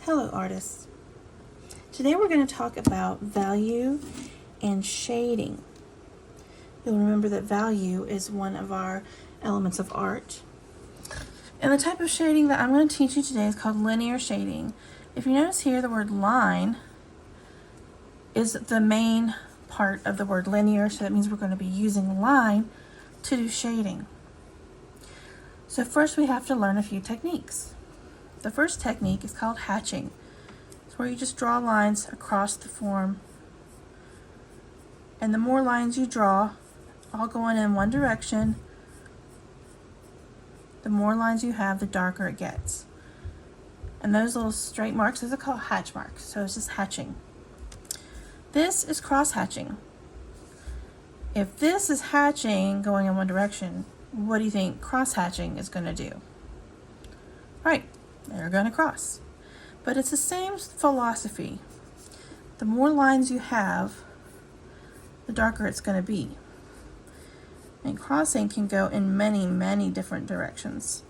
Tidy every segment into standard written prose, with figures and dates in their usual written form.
Hello artists. Today we're going to talk about value and shading. You'll remember that value is one of our elements of art. And the type of shading that I'm going to teach you today is called linear shading. If you notice here, the word line is the main part of the word linear, so that means we're going to be using line to do shading. So first we have to learn a few techniques. The first technique is called hatching. It's where you just draw lines across the form. And the more lines you draw, all going in one direction, the more lines you have, the darker it gets. And those little straight marks, those are called hatch marks. So it's just hatching. This is cross hatching. If this is hatching going in one direction, what do you think cross hatching is going to do? Right, they're going to cross. But it's the same philosophy. The more lines you have, the darker it's going to be. And crossing can go in many, many different directions,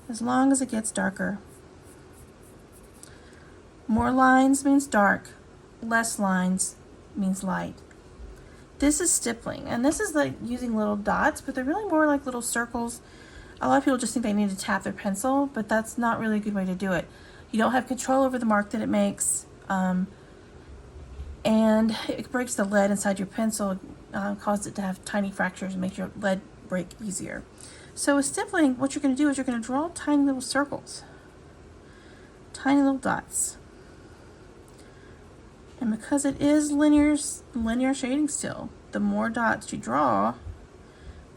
as long as it gets darker. More lines means dark, less lines means light. This is stippling, and this is like using little dots, but they're really more like little circles. A lot of people just think they need to tap their pencil, but that's not really a good way to do it. You don't have control over the mark that it makes, and it breaks the lead inside your pencil, causes it to have tiny fractures and makes your lead break easier. So with stippling, what you're going to do is you're going to draw tiny little circles, tiny little dots. And because it is linear shading still, the more dots you draw,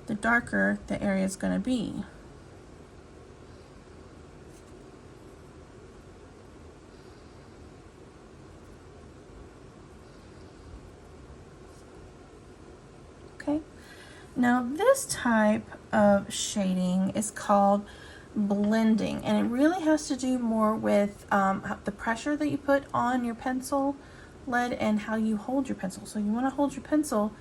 the darker the area is going to be. Okay, now this type of shading is called blending, and it really has to do more with the pressure that you put on your pencil lead and how you hold your pencil. So you want to hold your pencil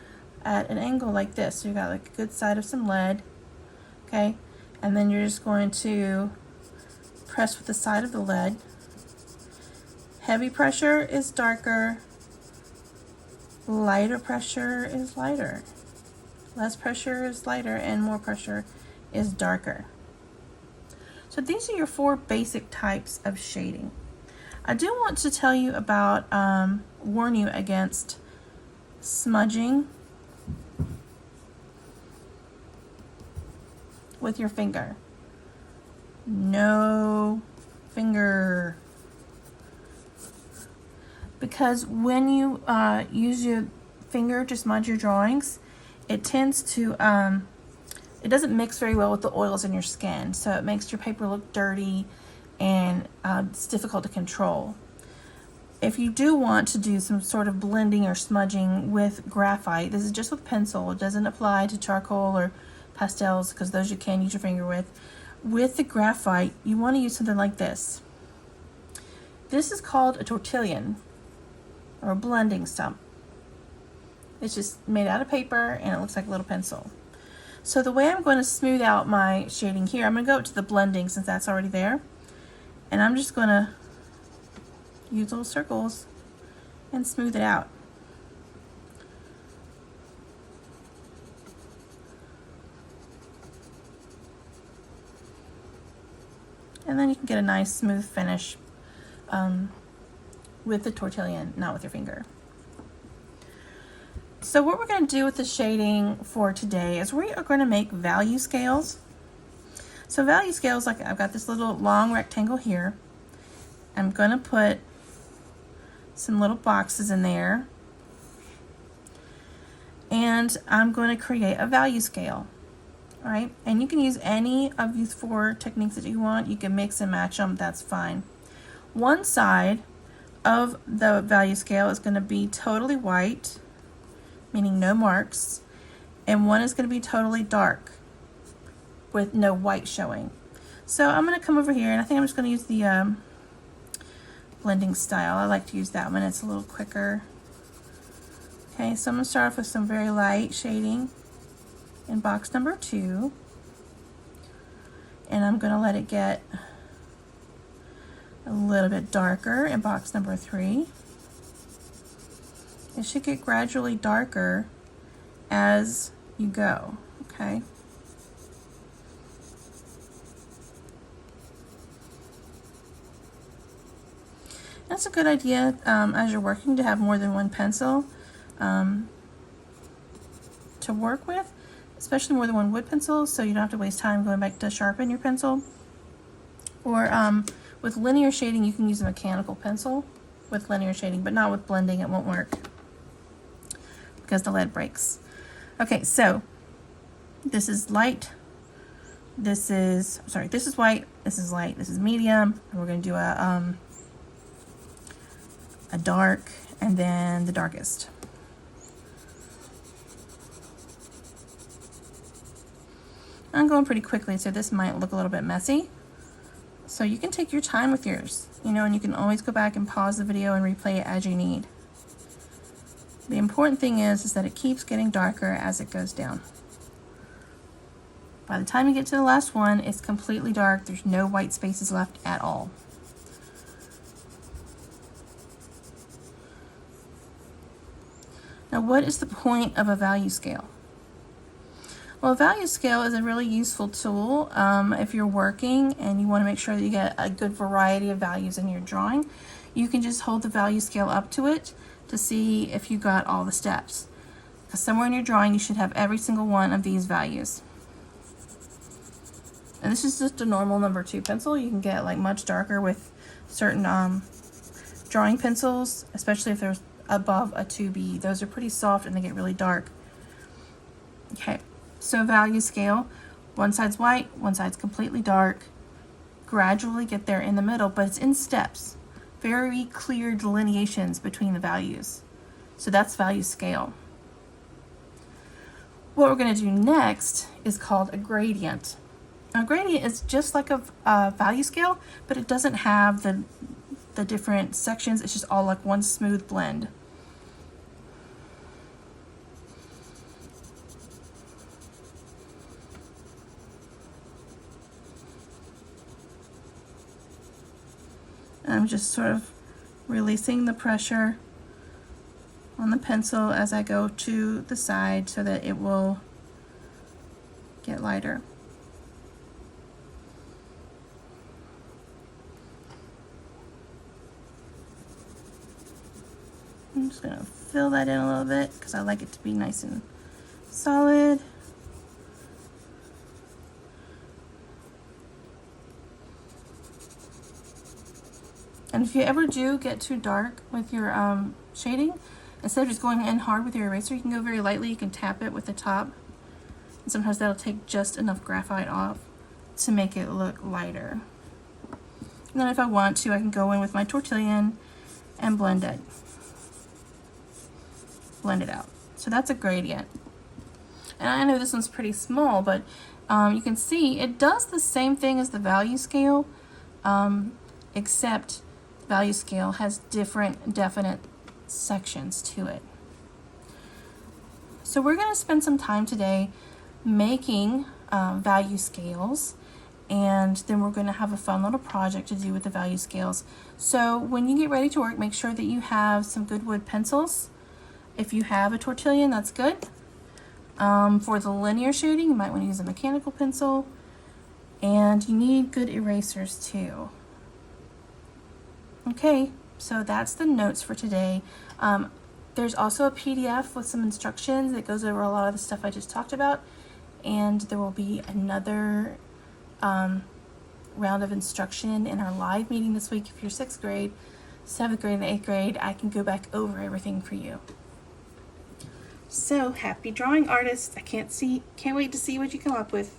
at an angle like this. So you got like a good side of some lead, okay, and then you're just going to press with the side of the lead. Heavy pressure is darker, lighter pressure is lighter, less pressure is lighter, and more pressure is darker. So these are your four basic types of shading. I do want to tell you about, warn you against smudging with your finger. No finger. Because when you use your finger to smudge your drawings, it tends to, it doesn't mix very well with the oils in your skin. So it makes your paper look dirty and it's difficult to control. If you do want to do some sort of blending or smudging with graphite, this is just with pencil. It doesn't apply to charcoal or pastels because those you can use your finger with. With the graphite, you want to use something like this. This is called a tortillon or a blending stump. It's just made out of paper and it looks like a little pencil. So the way I'm going to smooth out my shading here, I'm going to go up to the blending since that's already there. And I'm just going to use little circles and smooth it out. And then you can get a nice smooth finish with the tortillon, not with your finger. So what we're going to do with the shading for today is we are going to make value scales. So value scales, like I've got this little long rectangle here. I'm going to put some little boxes in there. And I'm going to create a value scale. All right, and you can use any of these four techniques that you want. You can mix and match them, that's fine. One side of the value scale is going to be totally white, meaning no marks, and one is going to be totally dark with no white showing. So I'm going to come over here, and I think I'm just going to use the blending style. I like to use that one, it's a little quicker. Okay, so I'm going to start off with some very light shading in box number 2, and I'm going to let it get a little bit darker in box number 3. It should get gradually darker as you go, okay? That's a good idea as you're working to have more than one pencil to work with, especially more than one wood pencil, so you don't have to waste time going back to sharpen your pencil. Or with linear shading, you can use a mechanical pencil with linear shading, but not with blending. It won't work because the lead breaks. Okay, so this is light. This is white. This is light. This is medium. And we're going to do a dark, and then the darkest. I'm going pretty quickly, so this might look a little bit messy. So you can take your time with yours, you know, and you can always go back and pause the video and replay it as you need. The important thing is that it keeps getting darker as it goes down. By the time you get to the last one, it's completely dark. There's no white spaces left at all. Now, what is the point of a value scale? Well, a value scale is a really useful tool if you're working and you want to make sure that you get a good variety of values in your drawing. You can just hold the value scale up to it to see if you got all the steps. Because somewhere in your drawing you should have every single one of these values. And this is just a normal number 2 pencil. You can get like much darker with certain drawing pencils, especially if they're above a 2B. Those are pretty soft and they get really dark. Okay. So value scale, one side's white, one side's completely dark. Gradually get there in the middle, but it's in steps. Very clear delineations between the values. So that's value scale. What we're going to do next is called a gradient. A gradient is just like a value scale, but it doesn't have the different sections. It's just all like one smooth blend. I'm just sort of releasing the pressure on the pencil as I go to the side so that it will get lighter. I'm just going to fill that in a little bit because I like it to be nice and solid. And if you ever do get too dark with your shading, instead of just going in hard with your eraser, you can go very lightly. You can tap it with the top. And sometimes that'll take just enough graphite off to make it look lighter. And then if I want to, I can go in with my tortillon and blend it. Blend it out. So that's a gradient. And I know this one's pretty small, but you can see it does the same thing as the value scale, except value scale has different definite sections to it. So we're going to spend some time today making value scales, and then we're going to have a fun little project to do with the value scales. So when you get ready to work, make sure that you have some good wood pencils. If you have a tortillon, that's good. For the linear shading, you might want to use a mechanical pencil, and you need good erasers too. Okay, so that's the notes for today. There's also a PDF with some instructions that goes over a lot of the stuff I just talked about, and there will be another round of instruction in our live meeting this week. If you're 6th grade, 7th grade, and 8th grade, I can go back over everything for you. So happy drawing, artists. I can't wait to see what you come up with.